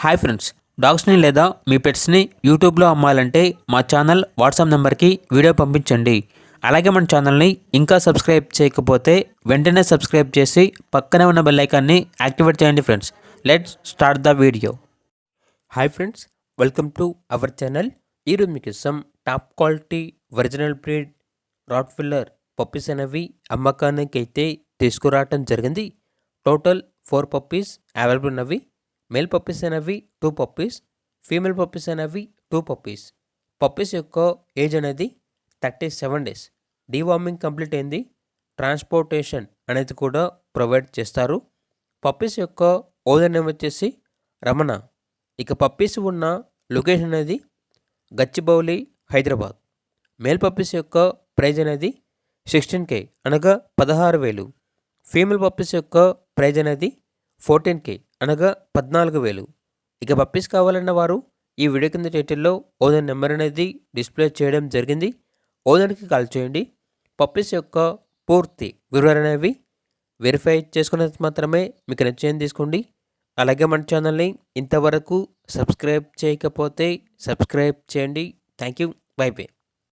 Hi friends, డాగ్స్ని లేదా మీ పెట్స్ని యూట్యూబ్లో అమ్మాలంటే మా ఛానల్ వాట్సాప్ నెంబర్కి వీడియో పంపించండి. అలాగే మన ఛానల్ని ఇంకా సబ్స్క్రైబ్ చేయకపోతే వెంటనే సబ్స్క్రైబ్ చేసి పక్కనే ఉన్న బెల్ ఐకాన్ని యాక్టివేట్ చేయండి friends. Let's start the video. Hi friends, welcome to our channel. ఈరోజు మీకు ఇస్తాం top quality original breed Rottweiler puppies అనేవి అమ్మకానికి అయితే తీసుకురావటం జరిగింది. టోటల్ 4 పప్పీస్ అవైలబుల్ ఉన్నవి. మేల్ పప్పీస్ అనేవి 2 పప్పీస్, ఫీమేల్ పప్పీస్ అనేవి 2 పప్పీస్. పప్పీస్ యొక్క ఏజ్ అనేది 37 డేస్. డీవార్మింగ్ కంప్లీట్ అయింది. ట్రాన్స్పోర్టేషన్ అనేది కూడా ప్రొవైడ్ చేస్తారు. పప్పీస్ యొక్క ఓనర్ నేమ్ వచ్చేసి రమణ. ఇక పప్పీస్ ఉన్న లొకేషన్ అనేది గచ్చిబౌలి, హైదరాబాద్. మేల్ పప్పీస్ యొక్క ప్రైజ్ అనేది 16K అనగా 16,000. ఫీమేల్ పప్పీస్ యొక్క ప్రైజ్ అనేది 14K అనగా 14,000. ఇక పప్పీస్ కావాలన్న వారు ఈ వీడియో కింద టైటిల్లో ఓనర్ నెంబర్ అనేది డిస్ప్లే చేయడం జరిగింది. ఓనర్కి కాల్ చేయండి. పప్పీస్ యొక్క పూర్తి వివరాలు అనేవి వెరిఫై చేసుకున్నది మాత్రమే మీకు నచ్చేది తీసుకోండి. అలాగే మన ఛానల్ని ఇంతవరకు సబ్స్క్రైబ్ చేయకపోతే సబ్స్క్రైబ్ చేయండి. Thank you. By by.